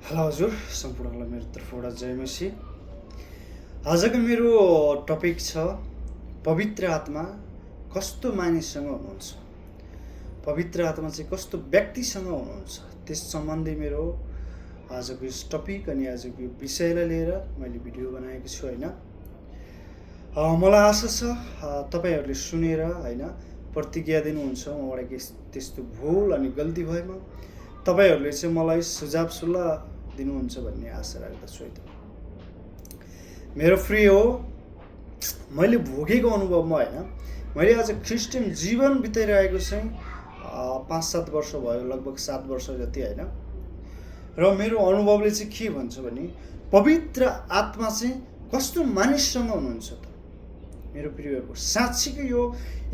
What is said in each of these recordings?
Hello हजुर, सम्पूर्णलाई मेरो तर्फबाट जय मसी। आजको मेरो टपिक छ पवित्र आत्मा कस्तो मानिससँग हुनुहुन्छ, पवित्र आत्मा चाहिँ कस्तो व्यक्तिसँग हुनुहुन्छ, त्यस सम्बन्धी मेरो आजको यस टपिक अनि आजको यो विषयलाई लिएर मैले भिडियो बनाएको छु होइन। मलाई आशा छ तपाईँहरूले सुनेर होइन प्रतिज्ञा दिनुहुन्छ मबाट के त्यस्तो भुल अनि गल्ती भएमा तपाईँहरूले चाहिँ मलाई सुझाव सल्लाह दिनुहुन्छ भन्ने आशा राख्दछु है त। मेरो प्रिय हो, मैले भोगेको अनुभवमा होइन, मैले आज क्रिस्चियन जीवन बिताइरहेको चाहिँ 5-7 वर्ष भयो, लगभग 7 वर्ष जति होइन। र मेरो अनुभवले चाहिँ के भन्छ भने पवित्र आत्मा चाहिँ कस्तो मानिससँग हुनुहुन्छ त मेरो प्रियहरू। साँच्चीकै यो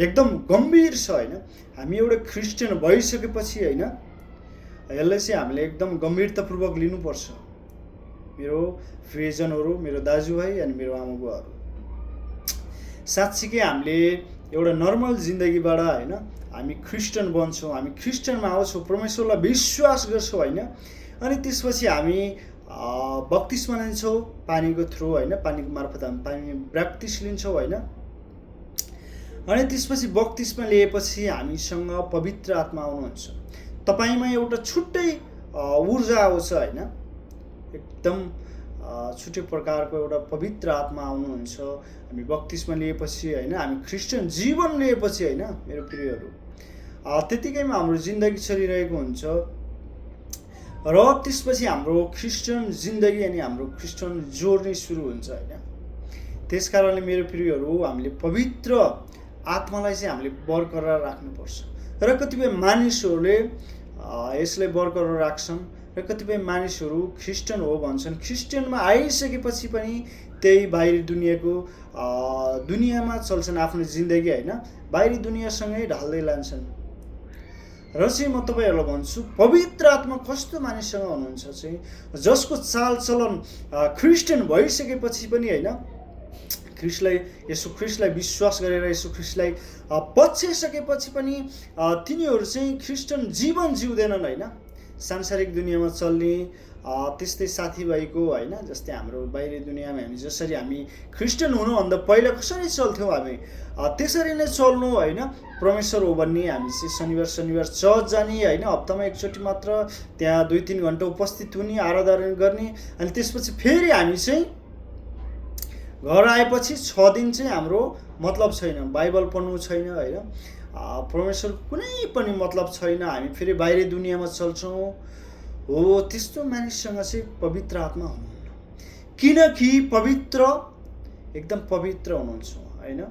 एकदम गम्भीर छ होइन। हामी एउटा क्रिस्चियन भइसकेपछि होइन यसलाई चाहिँ हामीले एकदम गम्भीरतापूर्वक लिनुपर्छ। मेरो प्रियजनहरू, मेरो दाजुभाइ अनि मेरो आमाबुवाहरू, साँच्चीकै हामीले एउटा नर्मल जिन्दगीबाट होइन हामी क्रिस्चियन बन्छौँ, हामी क्रिस्चियनमा आउँछौँ, परमेश्वरलाई विश्वास गर्छौँ होइन। अनि त्यसपछि हामी बप्तिस्मा लिन्छौँ पानीको थ्रु होइन, पानीको मार्फत हामी पानी ब्याप्टिस लिन्छौँ होइन। अनि त्यसपछि बप्तिस्मा लिएपछि हामीसँग पवित्र आत्मा आउनुहुन्छ। तपाईमा एउटा छुट्टै ऊर्जा आउँछ होइन, एकदम छुट्टै प्रकारको एउटा पवित्र आत्मा आउनुहुन्छ हामी बप्तिस्मा लिएपछि होइन, हामी क्रिस्चियन जीवन लिएपछि होइन मेरो प्रियहरू। त्यतिकैमा हाम्रो जिन्दगी चलिरहेको हुन्छ र त्यसपछि हाम्रो क्रिस्चियन जिन्दगी अनि हाम्रो क्रिस्चियन जोर्नी सुरु हुन्छ होइन। त्यस कारणले मेरो प्रियहरू हामीले पवित्र आत्मालाई चाहिँ हामीले बरकरार राख्नुपर्छ। र कतिपय मानिसहरूले यसलाई बरकरार राख्छन् र कतिपय मानिसहरू क्रिस्चियन हो भन्छन्, क्रिस्चियनमा आइसकेपछि पनि त्यही बाहिरी दुनियाँमा चल्छन् आफ्नो जिन्दगी होइन, बाहिरी दुनियाँसँगै ढाल्दै लान्छन्। र चाहिँ म तपाईँहरूलाई भन्छु पवित्र आत्मा कस्तो मानिससँग हुनुहुन्छ चाहिँ जसको चालचलन क्रिस्चियन भइसकेपछि पनि होइन, येशू ख्रिस्टलाई विश्वास गरेर येशू ख्रिस्टलाई पछ्याइसकेपछि पनि तिनीहरू चाहिँ क्रिस्चियन जीवन जिउँदैनन् होइन। सांसारिक दुनियाँमा चल्ने त्यस्तै साथीभाइको होइन, जस्तै हाम्रो बाहिरी दुनियाँमा हामी जसरी हामी क्रिस्चियन हुनुभन्दा पहिला कसरी चल्थ्यौँ हामी त्यसरी नै चल्नु होइन। परमेश्वर हो भन्ने हामी चाहिँ शनिबार चर्च जाने होइन, हप्तामा एकचोटि मात्र त्यहाँ 2-3 घन्टा उपस्थित हुने, आराधना गर्ने, अनि त्यसपछि फेरि हामी चाहिँ घर आएपछि 6 दिन चाहिँ हाम्रो मतलब छैन, बाइबल पढ्नु छैन होइन, परमेश्वर कुनै पनि मतलब छैन, हामी फेरि बाहिरी दुनियाँमा चल्छौँ। हो त्यस्तो मानिससँग चाहिँ पवित्र आत्मा हुनुहुन्न, किनकि पवित्र एकदम पवित्र हुनुहुन्छ होइन।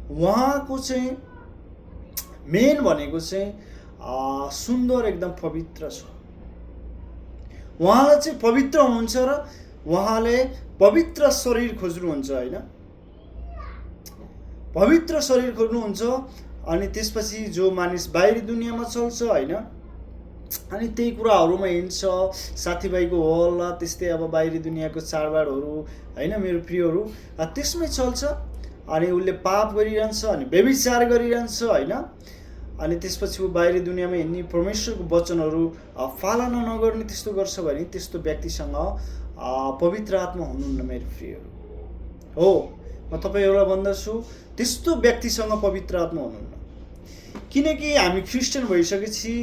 उहाँको चाहिँ मेन भनेको चाहिँ सुन्दर एकदम पवित्र छ। उहाँलाई चाहिँ पवित्र हुनुहुन्छ र उहाँले पवित्र शरीर खोज्नुहुन्छ होइन, पवित्र शरीर खोज्नुहुन्छ। अनि त्यसपछि जो मानिस बाहिरी दुनियाँमा चल्छ होइन, अनि त्यही कुराहरूमा हिँड्छ, साथीभाइको हल्ला त्यस्तै अब बाहिरी दुनियाँको चाडबाडहरू होइन मेरो प्रियहरू त्यसमै चल्छ। अनि उसले पाप गरिरहन्छ अनि व्यभिचार गरिरहन्छ होइन। अनि त्यसपछि ऊ बाहिरी दुनियाँमा हिँड्ने, परमेश्वरको वचनहरू पालना नगर्ने त्यस्तो गर्छ भने त्यस्तो व्यक्तिसँग पवित्र आत्मा हुनुहुन्न मेरो प्रियहरू। हो म तपाईँहरूलाई भन्दछु त्यस्तो व्यक्तिसँग पवित्र आत्मा हुनुहुन्न, किनकि हामी क्रिस्चियन भइसकेपछि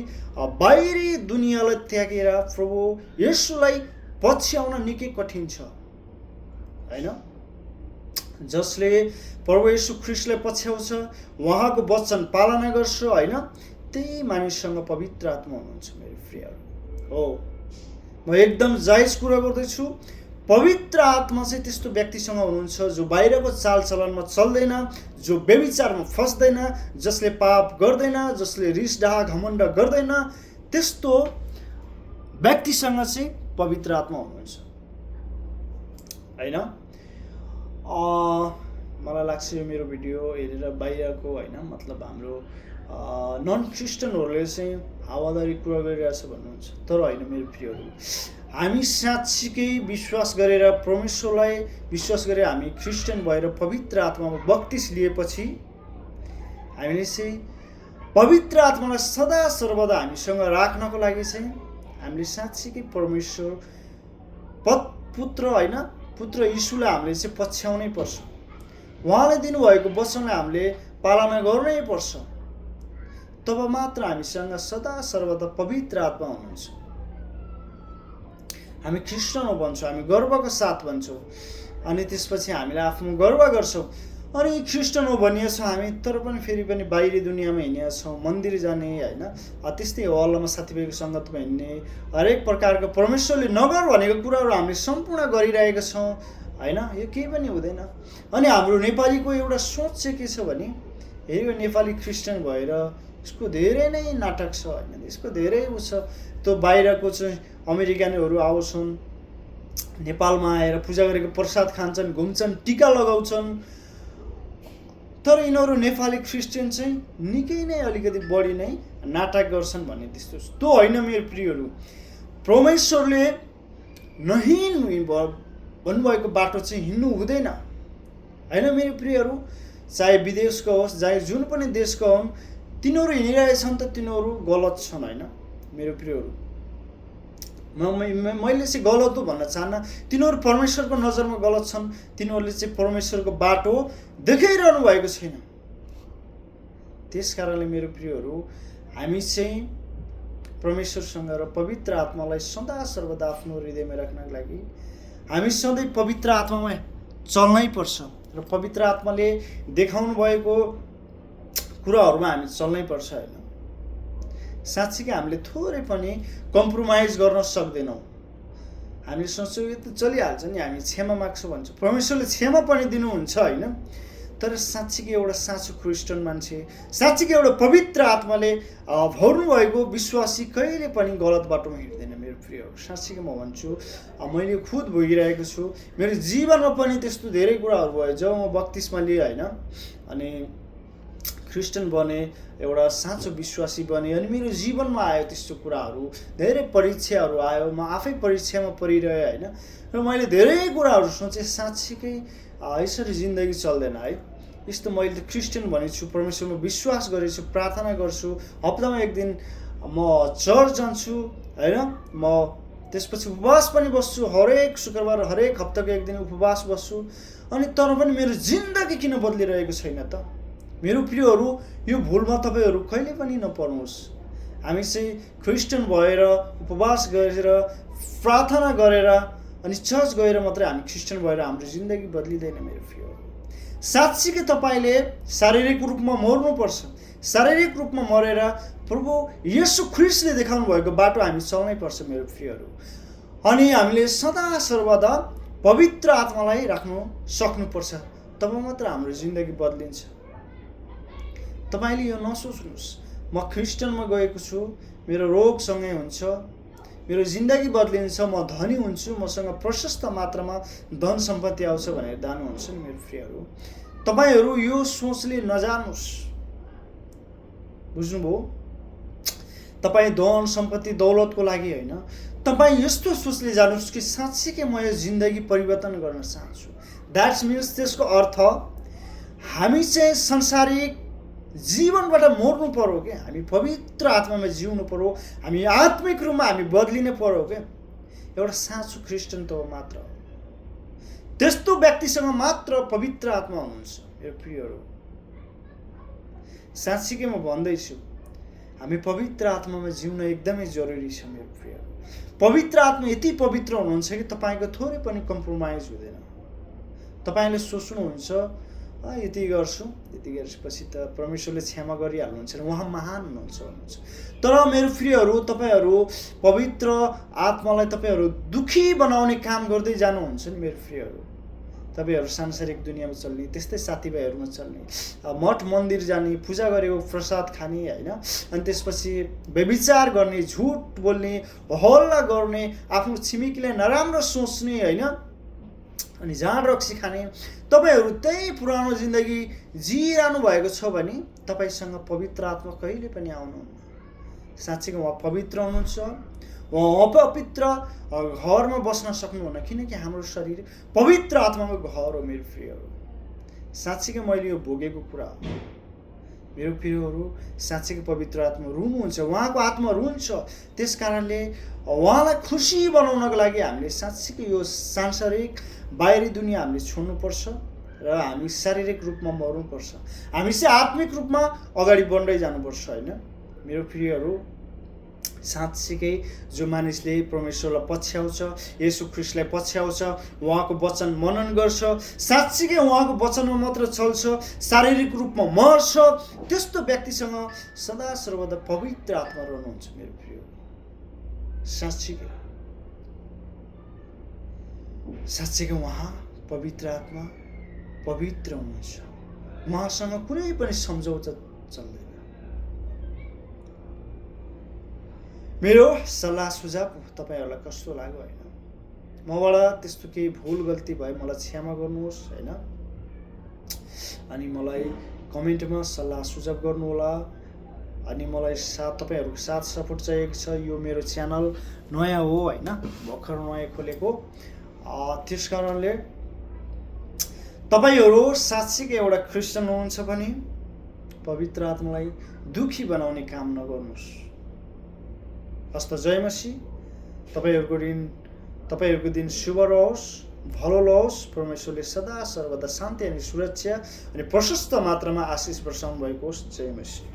बाहिरी दुनियाँलाई त्यागेर प्रभु येशूलाई पछ्याउन निकै कठिन छ होइन। जसले प्रभु येशू ख्रिस्टलाई पछ्याउँछ, उहाँको वचन पालना गर्छ होइन, त्यही मानिससँग पवित्र आत्मा हुनुहुन्छ मेरो प्रियहरू। हो म एकदम जायज कुरा गर्दैछु, पवित्र आत्मा चाहिँ त्यस्तो व्यक्तिसँग हुनुहुन्छ जो बाहिरको चालचलनमा चल्दैन, जो व्यभिचारमा फस्दैन, जसले पाप गर्दैन, जसले रिस डाहा घमण्ड गर्दैन, त्यस्तो व्यक्तिसँग चाहिँ पवित्र आत्मा हुनुहुन्छ होइन। मलाई लाग्छ यो मेरो भिडियो हेरेर बाहिरको होइन, मतलब हाम्रो नन क्रिस्चियनहरूले चाहिँ हावादारी कुरा गरिरहेछ भन्नुहुन्छ, तर होइन मेरो प्रियहरू। हामी साँच्चीकै विश्वास गरेर परमेश्वरलाई विश्वास गरेर हामी क्रिस्चियन भएर पवित्र आत्मामा बप्तिस लिएपछि हामीले चाहिँ पवित्र आत्मालाई सदा सर्वदा हामीसँग राख्नको लागि चाहिँ हामीले साँच्चीकै परमेश्वर पुत्र होइन, पुत्र यीशुलाई हामीले चाहिँ पछ्याउनै पर्छ। उहाँले दिनुभएको वचनलाई हामीले पालना गर्नै पर्छ। तब मात्र हामीसँग सदा सर्वदा पवित्र आत्मा हुनुहुन्छ। हामी ख्रिस्टियन हो भन्छौँ, हामी गर्वको साथ भन्छौँ, अनि त्यसपछि हामीले आफ्नो गर्व गर्छौँ। अनि ख्रिस्टियन हो भनिएछ हामी, तर पनि फेरि पनि बाहिरी दुनियाँमा हिँडेका छौँ, मन्दिर जाने होइन, त्यस्तै हो, अल्लाहमा साथीभाइको सङ्गतमा हिँड्ने, हरेक प्रकारको परमेश्वरले नगर भनेको कुराहरू हामीले सम्पूर्ण गरिरहेका छौँ होइन। यो केही पनि हुँदैन। अनि हाम्रो नेपालीको एउटा सोच चाहिँ के छ भने, यो नेपाली ख्रिस्टियन भएर यसको धेरै नै नाटक छ होइन, यसको धेरै उ छ। त्यो बाहिरको चाहिँ अमेरिकनहरू आउँछन्, नेपालमा आएर पूजा गरेको प्रसाद खान्छन्, घुम्छन्, टिका लगाउँछन्, तर यिनीहरू नेपाली ख्रिस्टियन चाहिँ निकै नै अलिकति बढी नै नाटक गर्छन् भन्ने त्यस्तो त्यो होइन मेरो प्रियहरू। परमेश्वरले भन्नुभएको बाटो चाहिँ हिँड्नु हुँदैन होइन मेरो प्रियहरू। चाहे विदेशको होस्, चाहे जुन पनि देशको हुन्, तिनीहरू हिँडिरहेछन् त तिनीहरू गलत छन् होइन मेरो प्रियहरू। मैले चाहिँ गलत हो भन्न चाहन्न, तिनीहरू परमेश्वरको नजरमा गलत छन्। तिनीहरूले चाहिँ परमेश्वरको बाटो देखाइरहनु भएको छैन। त्यस कारणले मेरो प्रियहरू, हामी चाहिँ परमेश्वरसँग र पवित्र आत्मालाई सदा सर्वदा आफ्नो हृदयमा राख्नको लागि हामी सधैँ पवित्र आत्मामा चल्नै पर्छ र पवित्र आत्माले देखाउनु भएको कुराहरूमा हामी चल्नै पर्छ होइन। साँच्चीकै हामीले थोरै पनि कम्प्रोमाइज गर्न सक्दैनौँ। हामीले सोच्छौँ यो त चलिहाल्छ नि, हामी क्षमा माग्छौँ भन्छौँ, परमेश्वरले क्षमा पनि दिनुहुन्छ होइन। तर साँच्चीकै एउटा साँचो क्रिस्चियन मान्छे, साँच्चीकै एउटा पवित्र आत्माले भर्नु भएको विश्वासी कहिले पनि गलत बाटोमा हिँड्दैन मेरो प्रियहरू। साँच्चीकै म भन्छु, मैले खुद भोगिरहेको छु। मेरो जीवनमा पनि त्यस्तो धेरै कुराहरू भयो। जब म बत्तिसमा लिएँ होइन, अनि ख्रिस्टियन बने, एउटा साँचो विश्वासी बने, अनि मेरो जीवनमा आयो त्यस्तो कुराहरू, धेरै परीक्षाहरू आयो, म आफै परीक्षामा परिरहेँ होइन। र मैले धेरै कुराहरू सोचेँ, साँच्चीकै यसरी जिन्दगी चल्दैन है। यस्तो मैले त ख्रिस्टियन भनेको छु, परमेश्वरमा विश्वास गरेको छु, प्रार्थना गर्छु, हप्तामा एक दिन म चर्च जान्छु होइन, म त्यसपछि उपवास पनि बस्छु, हरेक शुक्रबार हरेक हप्ताको एक दिन उपवास बस्छु, अनि तर पनि मेरो जिन्दगी किन बदलिरहेको छैन त मेरो प्रियहरू। यो भुलमा तपाईँहरू कहिले पनि नपर्नुहोस्। हामी चाहिँ ख्रिस्टियन भएर उपवास गरेर प्रार्थना गरेर अनि चर्च गएर मात्रै हामी ख्रिस्टियन भएर हाम्रो जिन्दगी बदलिँदैन मेरो प्रियहरू। साँच्चीकै तपाईँले शारीरिक रूपमा मर्नुपर्छ। शारीरिक रूपमा मरेर प्रभु येशू ख्रिस्टले देखाउनु भएको बाटो हामी चल्नै पर्छ मेरो प्रियहरू। अनि हामीले सदा सर्वदा पवित्र आत्मालाई राख्नु सक्नुपर्छ, तब मात्र हाम्रो जिन्दगी बदलिन्छ। तपाईँले यो नसोच्नुहोस् म ख्रिस्टियनमा गएको छु, मेरो रोग सँगै हुन्छ, मेरो जिन्दगी बदलिन्छ, म धनी हुन्छु, मसँग प्रशस्त मात्रामा धन सम्पत्ति आउँछ भनेर जानुहुन्छ नि मेरो प्रियहरू। तपाईँहरू यो सोचले नजानुहोस्, बुझ्नुभयो? तपाईँ धन सम्पत्ति दौलतको लागि होइन, तपाईँ यस्तो सोचले जानुहोस् कि साँच्चीकै म यो जिन्दगी परिवर्तन गर्न चाहन्छु। द्याट्स मिन्स त्यसको अर्थ हामी चाहिँ सांसारिक जीवनबाट मर्नु पर्यो क्या, हामी पवित्र आत्मामा जिउनु पर्यो, हामी आत्मिक रूपमा हामी बदलिनु पर्यो क्या। एउटा साँचो ख्रिस्टियन त हो मात्र, त्यस्तो व्यक्तिसँग मात्र पवित्र आत्मा हुनुहुन्छ मेरो प्रियहरू। साँच्चीकै म भन्दैछु, हामी पवित्र आत्मामा जिउन एकदमै जरुरी छ मेरो प्रियहरू। पवित्र आत्मा यति पवित्र हुनुहुन्छ कि तपाईँको थोरै पनि कम्प्रोमाइज हुँदैन। तपाईँले सोच्नुहुन्छ यति गर्छु, यति गरेपछि त परमेश्वरले क्षमा गरिहाल्नुहुन्छ, उहाँ महान हुनुहुन्छ। तर मेरो प्रियहरू, तपाईँहरू पवित्र आत्मालाई तपाईँहरू दुखी बनाउने काम गर्दै जानुहुन्छ नि मेरो प्रियहरू। तपाईँहरू सांसारिक दुनियाँमा चल्ने, त्यस्तै साथीभाइहरूमा चल्ने, मठ मन्दिर जाने, पूजा गरेको प्रसाद खाने होइन, अनि त्यसपछि व्यभिचार गर्ने, झुट बोल्ने, हल्ला गर्ने, आफ्नो छिमेकीलाई नराम्रो सोच्ने होइन, अनि जाँड रक्सी खाने, तपाईँहरू त्यही पुरानो जिन्दगी जिइरहनु भएको छ भने तपाईँसँग पवित्र आत्मा कहिले पनि आउनुहुन्न। साँच्चीको उहाँ पवित्र हुनुहुन्छ, उहाँ अपवित्र घरमा बस्न सक्नुहुन्न, किनकि हाम्रो शरीर पवित्र आत्माको घर हो मेरो प्रियहरू। साँच्चीकै मैले यो भोगेको कुरा हो। मेरो प्रियहरू, साँच्चीकै पवित्र आत्मा रुनुहुन्छ, उहाँको आत्मा रुन्छ। त्यस कारणले उहाँलाई खुसी बनाउनको लागि हामीले साँच्चीकै यो सांसारिक बाहिरी दुनियाँ हामीले छोड्नुपर्छ र हामी शारीरिक रूपमा मर्नुपर्छ। हामी चाहिँ आत्मिक रूपमा अगाडि बढ्दै जानुपर्छ होइन। मेरो प्रियहरू, साँच्चीकै जो मानिसले परमेश्वरलाई पछ्याउँछ, येशू ख्रीष्टलाई पछ्याउँछ, उहाँको वचन मनन गर्छ, साँच्चीकै उहाँको वचनमा मात्र चल्छ, शारीरिक रूपमा मर्छ, त्यस्तो व्यक्तिसँग सदा सर्वदा पवित्र आत्मा रहनुहुन्छ। मेरो प्रिय, साँच्चीकै उहाँ पवित्र आत्मा पवित्र हुनुहुन्छ। उहाँसँग कुनै पनि सम्झौता चल्दैन। मेरो सल्लाह सुझाव तपाईँहरूलाई कस्तो लाग्यो होइन, मबाट त्यस्तो केही भुल गल्ती भए मलाई क्षमा गर्नुहोस् होइन। अनि मलाई कमेन्टमा सल्लाह सुझाव गर्नुहोला। अनि मलाई तपाईँहरूको साथ सपोर्ट चाहिएको छ। यो मेरो च्यानल नयाँ हो होइन, भर्खर नयाँ खोलेको। त्यस कारणले तपाईँहरू साँच्चीकै एउटा क्रिस्चियन हुनुहुन्छ भने पवित्र आत्मालाई दुखी बनाउने काम नगर्नुहोस्। हस्त जय मसीह। तपाईँहरूको दिन शुभ रहोस्, भलो रहोस्। परमेश्वरले सदा सर्वदा शान्ति अनि सुरक्षा अनि प्रशस्त मात्रामा आशिष वर्षाउनु भएको होस्। जय मसीह।